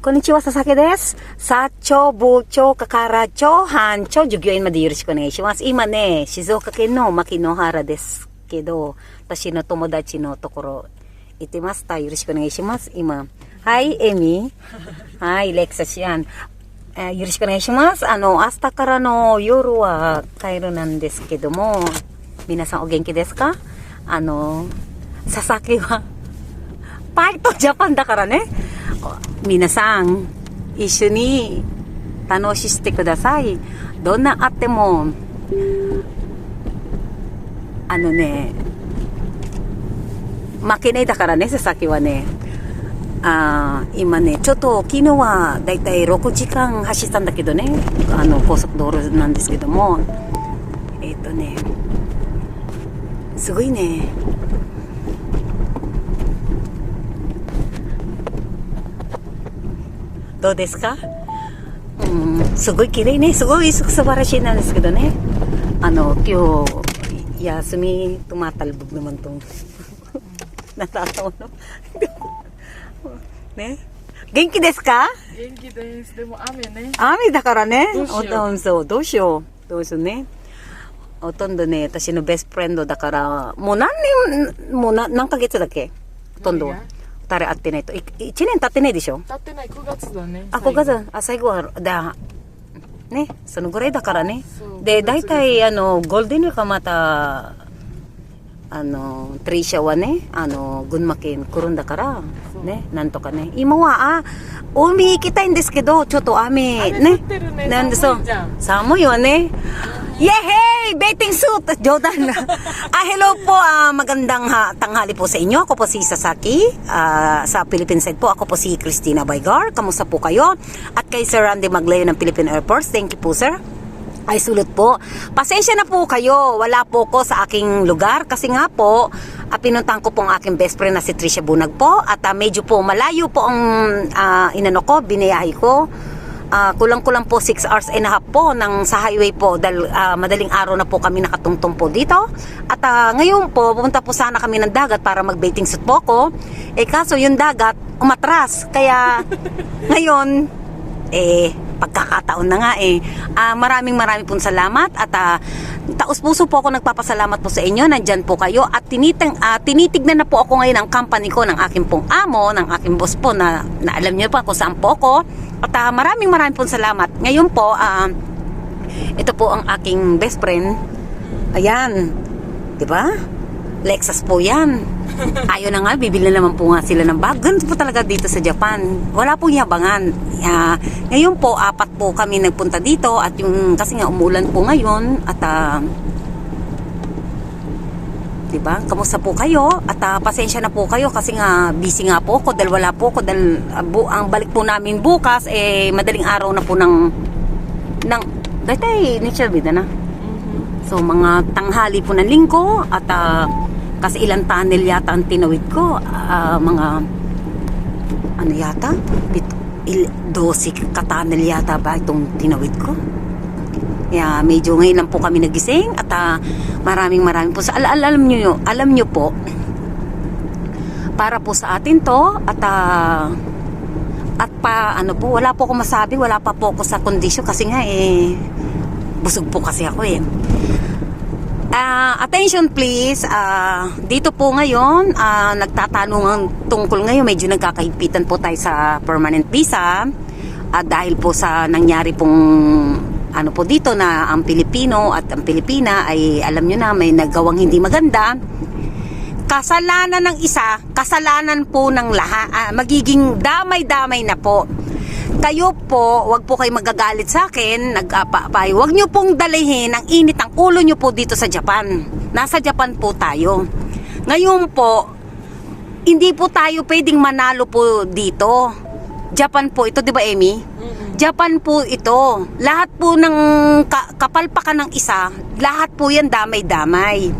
Konnichiwa, Sasaki desu. Sacho, bucho, kakaracho, hancho, jugyoinまでよろしくお願いします。今ね、静岡県の牧之原ですけど、私の友達のところ行ってました。よろしくお願いします。今。はい、エミ。はい、レクサシアン。よろしくお願いします。明日からの夜は帰るなんですけども、皆さんお元気ですか？佐々木は、パイとジャパンだからね。皆さん、一緒に楽ししてください。どんなあっても、負けねえだからね、佐々木はね。今ね、ちょっと昨日はだいたい6時間走ったんだけどね、高速道路なんですけども、すごいね。どうですか？すごい綺麗ね、すごい素晴らしいなんですけどね。今日休みtumatalbog naman tong natatawa no. ね、元気ですか？元気です。でも雨ね。雨だからね。どうしよう。どうしようね。ほとんどね、私のベストフレンドだから、もう何ヶ月だっけ？ほとんど。二人会ってないと。1年経ってないでしょ？経ってない、9月だね。9月、最後は、ね、そのぐらいだからね。で、大体、ゴールデンウィークはまた、トリシャはね、群馬県来るんだから、ね、なんとかね。今は、海行きたいんですけど、ちょっと雨ね。なんでそう。寒いわね。Yehey! Bathing suit! Jordan! Hello po, magandang tanghali po sa inyo. Ako po si Sasaki. Sa Philippine side po, ako po si Christina Baygar. Kamusta po kayo? At kay Sir Randy Maglayo ng Philippine Air Force. Thank you po, sir. Ay, sulit po. Pasensya na po kayo. Wala po ko sa aking lugar. Kasi nga po, pinuntahan ko po ang aking best friend na si Trisha Bunag po. At medyo po malayo po ang binayahe ko. Kulang-kulang po 6 hours and a half po sa highway po dahil madaling araw na po kami nakatungtong po dito. At ngayon po, pupunta po sana kami ng dagat para mag-bathing suit po ko. Kaso yung dagat, umatras. Kaya ngayon, pagkakataon na nga maraming pong salamat at taos-puso po ako nagpapasalamat po sa inyo. Nandyan po kayo at tinitignan na po ako ngayon ang company ko ng aking pong amo, ng aking boss po na alam niyo pa kung saan po ako. At maraming pong salamat. Ngayon po, ito po ang aking best friend. Ayan, di ba? Lexus po yan. Ayaw na nga, bibili na naman po nga sila ng bag. Ganun po talaga dito sa Japan. Wala pong yabangan. Ngayon po, 4 po kami nagpunta dito at kasi nga umulan po ngayon at diba? Kamusta po kayo? At pasensya na po kayo kasi nga busy nga po ako dahil wala po ako dahil ang balik po namin bukas madaling araw na po ng datay ni Chavida na. So mga tanghali po ng linggo at kasi ilang tunnel yata ang tinawid ko, mga ano yata 12 ka-tunnel yata ba itong tinawid ko. Kaya medyo ngayon lang po kami nagising at maraming po sa alam nyo po para po sa atin to at wala po akong masabi, wala pa po ako sa kondisyon kasi nga busog po kasi ako attention please, dito po ngayon nagtatanungan tungkol ngayon, medyo nagkakahipitan po tayo sa permanent visa dahil po sa nangyari pong po dito na ang Pilipino at ang Pilipina ay alam nyo na may nagawang hindi maganda. Kasalanan ng isa, kasalanan po ng lahat, magiging damay-damay na po. Kayo po, wag po kayo magagalit sa akin, wag nyo pong dalihin ang init ang ulo nyo po dito sa Japan. Nasa Japan po tayo. Ngayon po, hindi po tayo pwedeng manalo po dito. Japan po ito, di ba, Amy? Japan po ito. Lahat po ng kapalpakan ng isa, lahat po yan damay-damay.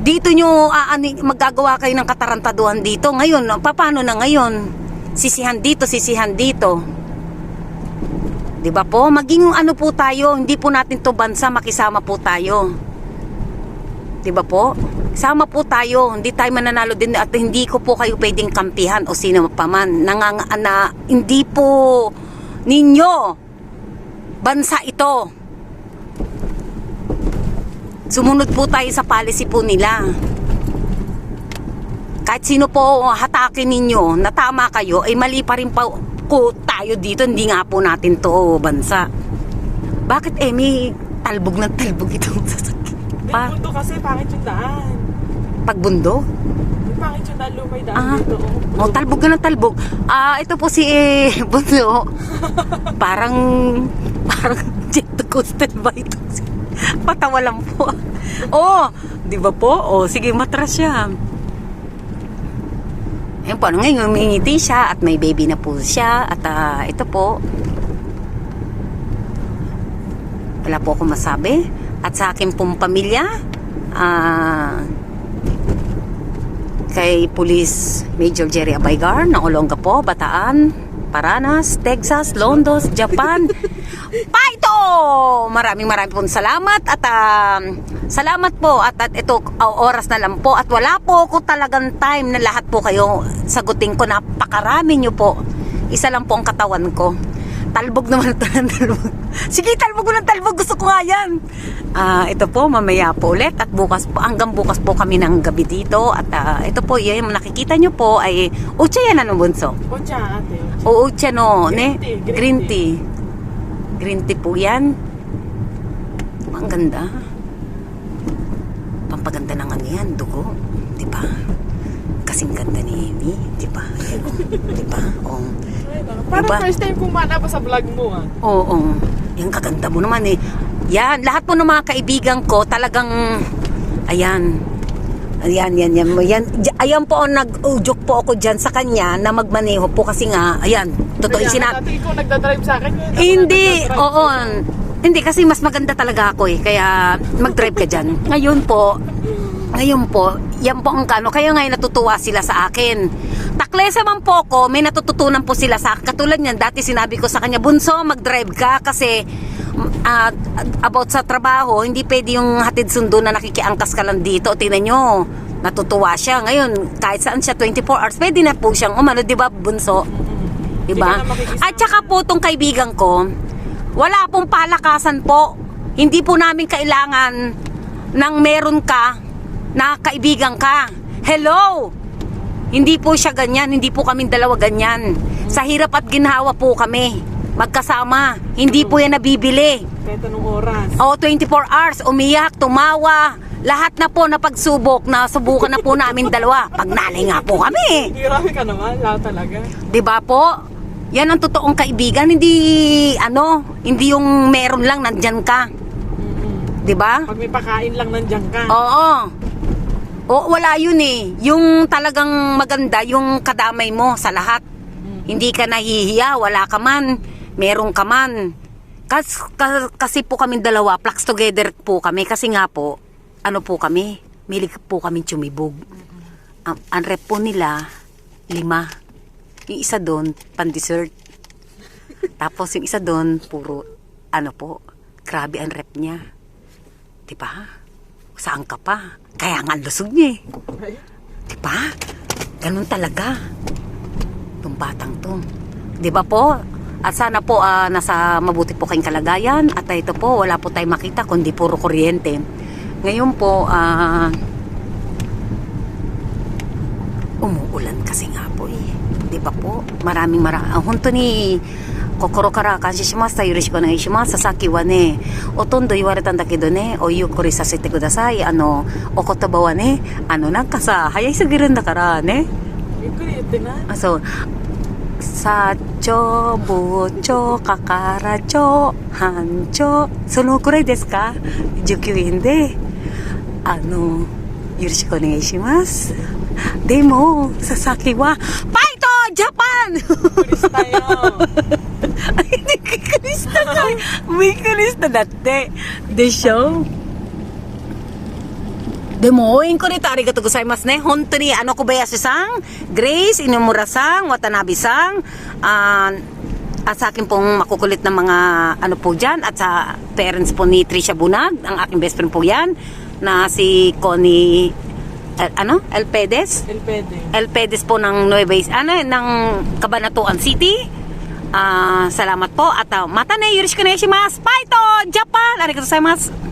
Dito nyo magagawa kayo ng katarantaduhan dito. Ngayon, paano na ngayon? Sisihan dito. Di ba po? Maging po tayo, hindi po natin to bansa, makisama po tayo. Di ba po? sama po tayo. Hindi tayo mananalo din at hindi ko po kayo pwedeng kampihan o sino pa man. Hindi po ninyo bansa ito. Sumunod po tayo sa policy po nila. Kahit sino po hatakin ninyo na tama kayo, ay mali pa rin po tayo dito. Hindi nga po natin to bansa. Bakit may talbog ng talbog itong sasakyan? May bundo kasi, pangit yung daan. Pagbundo? May pangit yung daan, lumay daan dito. Oh, talbog ka ng talbog. Ito po si Bundo. parang jet coaster ba ito? Patawa lang po. Di ba po? Sige, matras siya. Ayun po, ngayon umingiti siya at may baby na po siya. At ito po, wala po akong masabi. At sa akin pong pamilya, kay Police Major Jerry Abaygar ng Olongapo, Bataan, Paranas, Texas, Londos, Japan. Paito! Maraming pong salamat at salamat po at ito oras na lang po at wala po ako talagang time na lahat po kayo sagutin ko. Napakarami nyo po. Isa lang po ang katawan ko. Talbog naman ito ng talbog. Sige, talbog ng talbog. Gusto ko nga yan. Ito po, mamaya po ulit. At bukas po, hanggang bukas po kami ng gabi dito. At ito po, yung nakikita nyo po ay ucha yan, ano bunso? Ucha, ate. Ucha no, Green tea, green tea. Green tea po yan. Ang ganda. Pampaganda ng ano yan, dugo. Diba? Kasing ganda ni Amy. Diba? Diba? Parang Diba? first time kong manaba sa vlog mo, Oo. Yung kaganda mo naman eh. Yan, lahat po ng mga kaibigan ko talagang ayan. Ayan po ang nag-joke po ako dyan sa kanya na magmaneho po kasi nga, ayan, totoo yung Dati ikaw nagdadrive sa akin. Hindi, oo. Hindi kasi mas maganda talaga ako eh. Kaya mag-drive ka dyan. Ngayon po, yan po ang kano. Kaya ngayon natutuwa sila sa akin. Taklesa man po ko, may natututunan po sila sa akin. Katulad niyan, dati sinabi ko sa kanya, Bunso, mag-drive ka kasi about sa trabaho, hindi pwede yung hatid sundo na nakikiangkas ka lang dito. Tingnan nyo, natutuwa siya. Ngayon, kahit saan siya, 24 hours, pwede na po siyang umano, di ba, Bunso? Diba? At saka po itong kaibigan ko, wala pong palakasan po. Hindi po namin kailangan ng meron ka na kaibigan ka. Hello! Hindi po siya ganyan. Hindi po kami dalawa ganyan. Sa hirap at ginhawa po kami. Magkasama. Hindi po yan nabibili. Kahit anong oras. 24 hours. Umiyak, tumawa. Lahat na po na pagsubok na subukan na po namin dalawa. Pagnalay nga po kami. Grabe ka naman. Lahat talaga. Diba po? Yan ang totoong kaibigan. Hindi yung meron lang nandyan ka. Diba? Pag may pakain lang nandiyan ka. Oo. Wala yun eh. Yung talagang maganda, yung kadamay mo sa lahat. Hindi ka nahihiya, wala ka man, meron ka man. Kasi po kami dalawa, flux together po kami. Kasi nga po, ano po kami, milig po kami tsumibog. Ang rep po nila, 5. Yung isa doon, pan-dessert. Tapos yung isa doon, puro, grabe ang rep niya. Diba? Saan ka pa? Kaya nga lusog niya eh. Diba? Ganun talaga. Itong batang to. Diba po? At sana po nasa mabuti po kayong kalagayan. At ito po, wala po tayong makita kundi puro kuryente. Ngayon po, umuulan kasi nga po eh. Diba po? Maraming honto ni Kokoro kara kanshishimashita yoroshiku onegaishimasu saki wa ne otondo iwaretan da kedo ne o yukuri sasete kudasai o kotoba wa ne nanka sa hayai sugiru nda kara ne Yukuri yute na. Sacho, bucho, kakaracho, hancho, そのくらいですか19円でよろしくお願いします。でも、佐々木は、ファイトジャパン Turista yun. Ay, nagkikrista ka. May krista dati. De show. でも応援くれてありがとうございますね。本当に小林さん、Grace, Inumuraさん、Watanabeさん、at sa akin pong makukulit na mga po dyan, at sa parents po ni Trisha Bunag, ang aking best friend po yan, na si Connie El Pedes? El pwede. El Pedes po ng ng Cabanatuan City. Salamat po at mata na yoroshiku onegaishimasu. Bye to Japan. Arigatou gozaimasu.